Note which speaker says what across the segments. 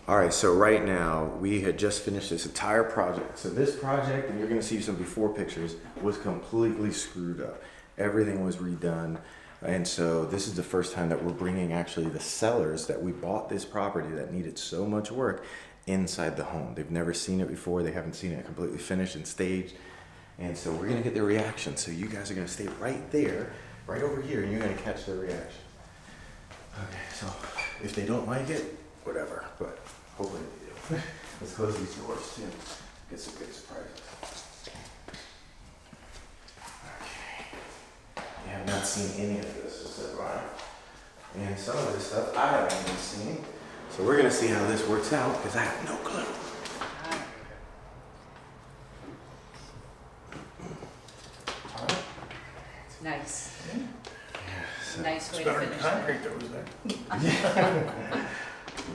Speaker 1: All right, so right now we had just finished this entire project. So this project, and you're gonna see some before pictures, was completely screwed up. Everything was redone. And so this is the first time that we're bringing actually the sellers that we bought this property that needed so much work inside the home. They've never seen it before. They haven't seen it completely finished and staged. And so we're gonna get their reaction. So you guys are gonna stay right there, right over here, and you're gonna catch their reaction. Okay, so if they don't like it, whatever, but hopefully they do. Let's close these doors too. Get some good surprises. Okay. You have not seen any of this, except Ryan. And some of this stuff I haven't even seen. So we're gonna see how this works out, because I have no clue.
Speaker 2: It's nice.
Speaker 1: So,
Speaker 2: Nice way
Speaker 3: It's
Speaker 2: to
Speaker 3: better than
Speaker 2: finish
Speaker 3: concrete
Speaker 2: it.
Speaker 3: that was there.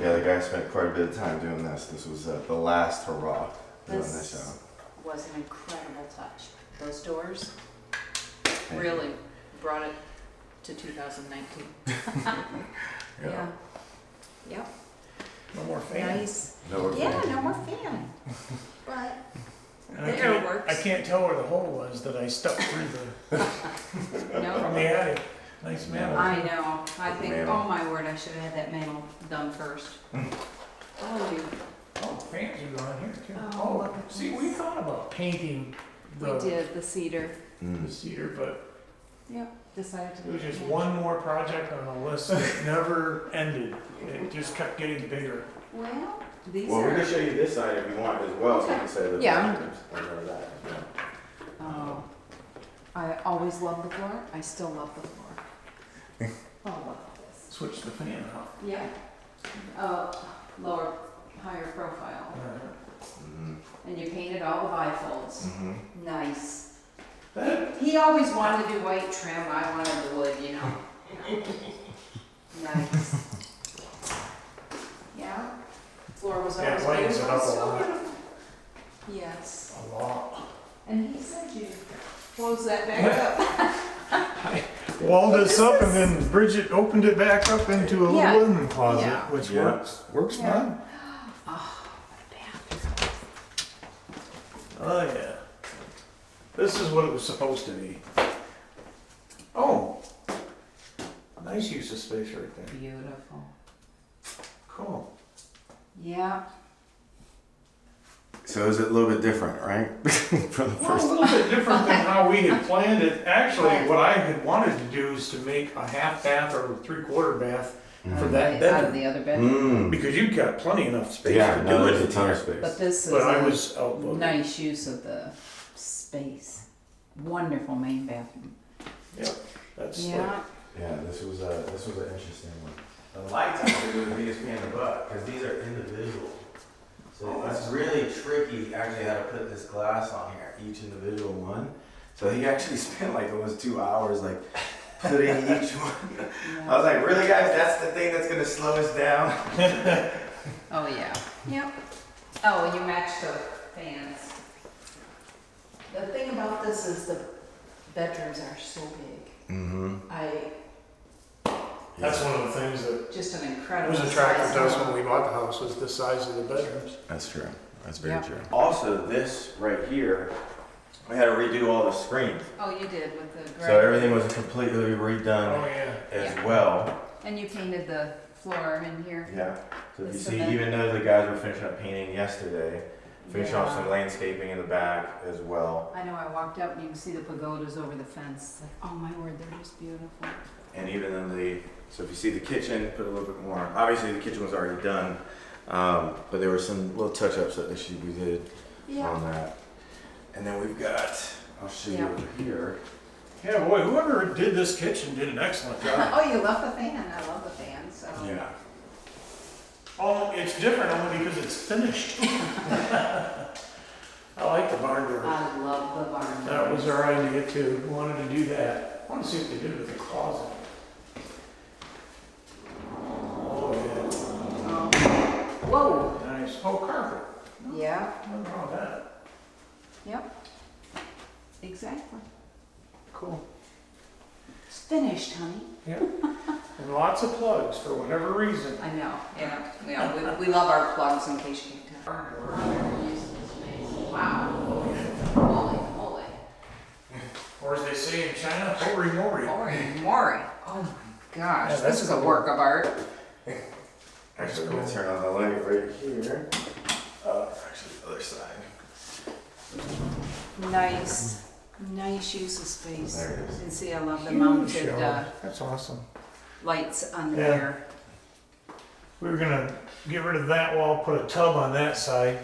Speaker 1: yeah, the guy spent quite a bit of time doing this. This was the last hurrah doing this
Speaker 2: This
Speaker 1: job.
Speaker 2: was an incredible touch. Those doors really brought it to 2019. Yeah. Yep.
Speaker 3: No more fan.
Speaker 2: Nice.
Speaker 1: No,
Speaker 2: Yeah, no more fan. But
Speaker 3: And
Speaker 2: there works.
Speaker 3: I can't tell where the hole was that I stuck through from
Speaker 2: no.
Speaker 3: the attic. Nice man.
Speaker 2: I know. I think,
Speaker 1: Mantle.
Speaker 2: oh my word, I should have had that mantle done first. Oh, you.
Speaker 3: Oh, fans are going here too.
Speaker 2: Oh, look at
Speaker 3: see,
Speaker 2: this.
Speaker 3: we thought about painting
Speaker 2: We did the cedar.
Speaker 3: the cedar, but
Speaker 2: Yep. Decided to
Speaker 3: it
Speaker 2: do
Speaker 3: was just
Speaker 2: it.
Speaker 3: one more project on the list that never ended. It just kept getting bigger.
Speaker 2: Well, these
Speaker 1: Well, we're
Speaker 2: are.
Speaker 1: gonna show you this side if you want as well, so you can say the
Speaker 2: Yeah.
Speaker 1: bathrooms under that.
Speaker 2: Oh, I always loved the floor. I still love the floor. Oh, look at this.
Speaker 3: Switch the fan out.
Speaker 2: Yeah. Lower, higher profile.
Speaker 1: Mm-hmm.
Speaker 2: And you painted all the bifolds.
Speaker 1: Mm-hmm.
Speaker 2: Nice.
Speaker 3: That,
Speaker 2: He always wanted to do white trim. I wanted the wood, you know. Nice. Yeah. Floor was
Speaker 3: Yeah,
Speaker 2: always
Speaker 3: it lightens it
Speaker 2: beautiful.
Speaker 3: up a
Speaker 2: So
Speaker 3: lot.
Speaker 2: beautiful. Yes.
Speaker 3: a lot.
Speaker 2: And he said you close that back up.
Speaker 3: Walled
Speaker 2: But
Speaker 3: this
Speaker 2: this
Speaker 3: up and
Speaker 2: is-
Speaker 3: then Bridget opened it back up into a
Speaker 2: Yeah.
Speaker 3: little linen closet,
Speaker 2: Yeah.
Speaker 3: which
Speaker 1: Yeah.
Speaker 3: works
Speaker 2: Yeah.
Speaker 3: fine.
Speaker 2: Oh, bathroom.
Speaker 3: Oh yeah. This is what it was supposed to be. Oh, nice use of space right there.
Speaker 2: Beautiful.
Speaker 3: Cool.
Speaker 2: Yeah.
Speaker 1: So is it a little bit different, right? From the
Speaker 3: Well, a
Speaker 1: first.
Speaker 3: little bit different than how we had planned it. Actually, what I had wanted to do is to make a half bath or 3/4 bath for that
Speaker 2: Out of
Speaker 3: bedroom.
Speaker 2: the other bedroom.
Speaker 1: Mm.
Speaker 3: Because you've got plenty enough space
Speaker 1: Yeah,
Speaker 3: to
Speaker 1: no,
Speaker 3: do
Speaker 1: there's
Speaker 3: it
Speaker 1: a ton of
Speaker 3: here.
Speaker 1: space.
Speaker 2: But this is
Speaker 3: But I
Speaker 2: a
Speaker 3: was outvoted.
Speaker 2: nice use of the space. Wonderful main bathroom.
Speaker 3: Yep, that's like,
Speaker 2: Yeah.
Speaker 1: Yeah, this was an interesting one. The lights actually were the biggest pain in the butt because these are individual. So it's really tricky actually how to put this glass on here, each individual one. So he actually spent like almost 2 hours like putting each one. I was like, really guys, that's the thing that's gonna slow us down?
Speaker 2: Oh, yeah. Yep. Oh, you matched the fans. The thing about this is the bedrooms are so big.
Speaker 1: Mm-hmm.
Speaker 3: that's one of the things that
Speaker 2: Just an
Speaker 3: was
Speaker 2: incredible
Speaker 3: attractive
Speaker 2: size
Speaker 3: to us
Speaker 2: home.
Speaker 3: when we bought the house was the size of the bedrooms.
Speaker 1: That's true. That's very
Speaker 2: Yeah.
Speaker 1: true. Also, this right here, we had to redo all the screens.
Speaker 2: Oh, you did with the gray.
Speaker 1: So everything was completely redone
Speaker 3: Oh yeah.
Speaker 1: as
Speaker 2: Yeah.
Speaker 1: well.
Speaker 2: And you painted the floor in here.
Speaker 1: Yeah. So if
Speaker 2: The
Speaker 1: you see,
Speaker 2: cement.
Speaker 1: even though the guys were finishing up painting yesterday, finished off
Speaker 2: Yeah.
Speaker 1: some landscaping in the back as well.
Speaker 2: I know, I walked out and you can see the pagodas over the fence. Like, oh my word, they're just beautiful.
Speaker 1: And even in so if you see the kitchen, put a little bit more. Obviously the kitchen was already done, but there were some little touch-ups that we did on that. And then we've got, I'll show you
Speaker 2: Yeah.
Speaker 1: over here.
Speaker 3: Yeah, boy, whoever did this kitchen did an excellent job.
Speaker 2: Oh, you love the fan. I love the fan, so.
Speaker 1: Yeah.
Speaker 3: Oh, it's different only because it's finished. I like the barn door.
Speaker 2: I love the barn.
Speaker 3: That was our idea too. We wanted to do that. I want to see what they did with the closet. Oh
Speaker 2: Oh. Whoa.
Speaker 3: yeah, nice. Oh, carpet.
Speaker 2: Yeah.
Speaker 3: Nothing wrong with that.
Speaker 2: Yep. Exactly.
Speaker 3: Cool.
Speaker 2: It's finished, honey.
Speaker 3: Yeah. And lots of plugs for whatever reason.
Speaker 2: I know, yeah, we love our plugs in case you can't tell. Wow, holy moly.
Speaker 3: Or as they say in China, holy moly.
Speaker 2: Holy moly, oh my gosh,
Speaker 3: Yeah,
Speaker 2: this
Speaker 3: that's
Speaker 2: is a
Speaker 3: cool.
Speaker 2: work of art.
Speaker 1: Actually, I'm gonna turn on the light right here. Actually, the other side.
Speaker 2: Nice use of space.
Speaker 1: There it is.
Speaker 2: And see, I love the
Speaker 3: Huge
Speaker 2: mounted
Speaker 3: shower. That's awesome.
Speaker 2: lights on the
Speaker 3: Yeah.
Speaker 2: rear.
Speaker 3: We were gonna get rid of that wall, put a tub on that side.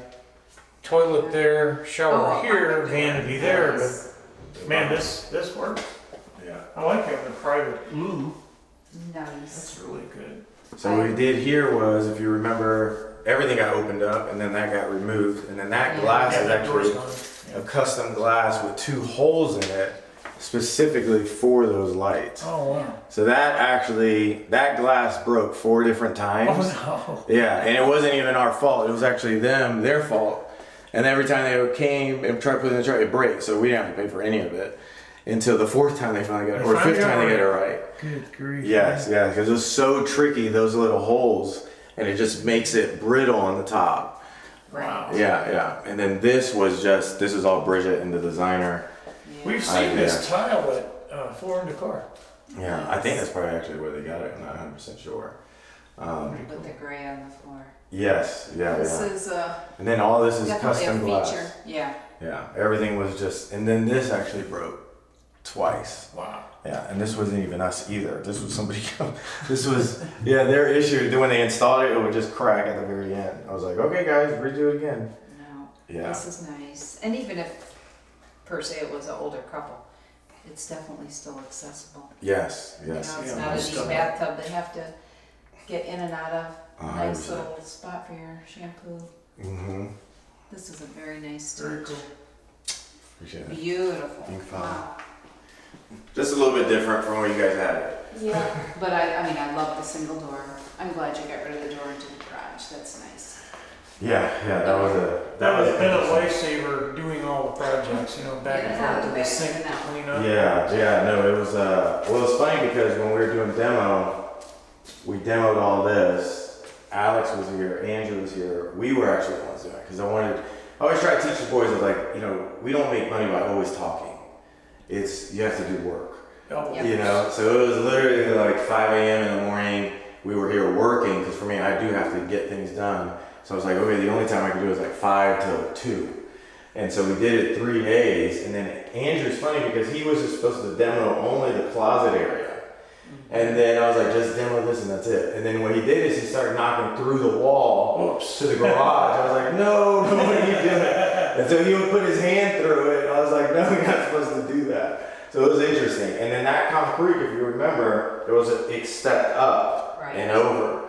Speaker 3: Toilet there, shower
Speaker 2: Oh,
Speaker 3: here,
Speaker 2: okay.
Speaker 3: vanity there,
Speaker 2: Nice.
Speaker 3: but man, this works.
Speaker 1: Yeah.
Speaker 3: I like having a private loo.
Speaker 2: Nice.
Speaker 3: That's really good.
Speaker 1: So what we did here was, if you remember, everything got opened up and then that got removed, and then that
Speaker 2: Yeah.
Speaker 1: glass is
Speaker 3: that door's
Speaker 1: actually
Speaker 3: gone.
Speaker 1: a custom glass with 2 holes in it specifically for those lights.
Speaker 3: Oh wow.
Speaker 1: So that glass broke 4 different times.
Speaker 3: Oh
Speaker 1: Yeah, and it wasn't even our fault. It was actually their fault. And every time they came and tried to put it in the truck, it breaks. So we didn't have to pay for any of it until the 4th time they finally got it, or 5th time they got it right.
Speaker 3: no. Good grief.
Speaker 1: Yes, yeah, because it was so tricky, those little holes, and it just makes it brittle on the top.
Speaker 3: Wow.
Speaker 1: Yeah. And then this is all Bridget and the designer.
Speaker 3: We've seen this
Speaker 1: Yeah.
Speaker 3: tile at Floor and Decor.
Speaker 1: Yeah, I think that's probably actually where they got it. I'm not 100% sure.
Speaker 2: With the gray on the floor.
Speaker 1: Yes, yeah.
Speaker 2: This is
Speaker 1: And then all this is
Speaker 2: definitely
Speaker 1: custom
Speaker 2: a
Speaker 1: glass.
Speaker 2: feature. Yeah.
Speaker 1: Yeah, everything was just, and then this actually broke twice.
Speaker 3: Wow.
Speaker 1: Yeah, and this wasn't even us either. This was somebody else. This was, their issue. When they installed it, it would just crack at the very end. I was like, okay, guys, redo it again.
Speaker 2: No.
Speaker 1: Yeah.
Speaker 2: This is nice. And even if, per se, it was an older couple, it's definitely still accessible.
Speaker 1: Yes,
Speaker 2: You know,
Speaker 1: yes.
Speaker 2: it's
Speaker 3: Yeah,
Speaker 2: not a
Speaker 3: most
Speaker 2: neat
Speaker 3: of it.
Speaker 2: bathtub they have to get in and out of. Nice
Speaker 1: 100%.
Speaker 2: little spot for your shampoo.
Speaker 1: Mm-hmm.
Speaker 2: This is a very nice
Speaker 3: Very
Speaker 2: touch.
Speaker 3: cool.
Speaker 1: Appreciate it.
Speaker 2: Beautiful.
Speaker 1: Ink foam.
Speaker 2: Wow.
Speaker 1: Just a little bit different from what you guys had it.
Speaker 2: Yeah, but I love the single door. I'm glad you got rid of the door into the garage. That's nice.
Speaker 1: Yeah, that was
Speaker 3: That has been a
Speaker 1: interesting.
Speaker 3: lifesaver doing all the projects, back
Speaker 2: Get
Speaker 3: and
Speaker 2: it out
Speaker 3: forth
Speaker 2: of
Speaker 3: to
Speaker 2: the
Speaker 3: the sink
Speaker 2: basement
Speaker 3: to
Speaker 2: now.
Speaker 3: clean up.
Speaker 1: Yeah, no, it was, well, it's funny because when we were doing demo, we demoed all this. Alex was here, Andrew was here. We were actually the ones doing it because I always try to teach the boys, I was like, we don't make money by always talking. You have to do work.
Speaker 3: Oh,
Speaker 2: Yep.
Speaker 1: So it was literally like 5 a.m. in the morning. We were here working because for me, I do have to get things done. So I was like, okay, the only time I can do is like 5 till 2. And so we did it 3 days. And then Andrew's funny because he was just supposed to demo only the closet area. And then I was like, just demo this and that's it. And then what he did is he started knocking through the wall to the garage. I was like, no, what are you doing? And so he would put his hand through it. And I was like, no, you're not supposed to do that. So it was interesting. And then that concrete, if you remember, it stepped up
Speaker 2: Right.
Speaker 1: and over.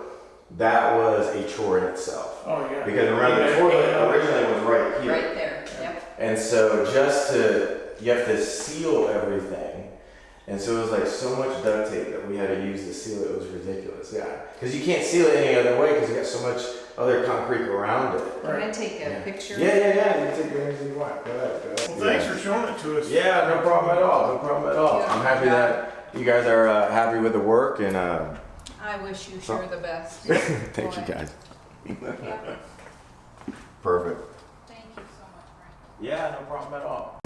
Speaker 1: That was a chore in itself.
Speaker 3: Oh, yeah.
Speaker 1: Because remember, the toilet originally was right here.
Speaker 2: Right there. Yep.
Speaker 1: And so you have to seal everything. And so it was like so much duct tape that we had to use to seal it. It was ridiculous. Yeah. Because you can't seal it any other way because you got so much other concrete around it.
Speaker 2: Can I take a picture?
Speaker 1: Yeah. You can take anything you want. Go ahead.
Speaker 3: Well, thanks for showing it to us.
Speaker 1: Yeah, no problem at all. I'm happy that you guys are happy with the work and
Speaker 2: I wish you sure the best.
Speaker 1: thank you guys.
Speaker 2: Yep.
Speaker 1: Perfect.
Speaker 2: Thank you so much, Brian.
Speaker 1: Yeah, no problem at all.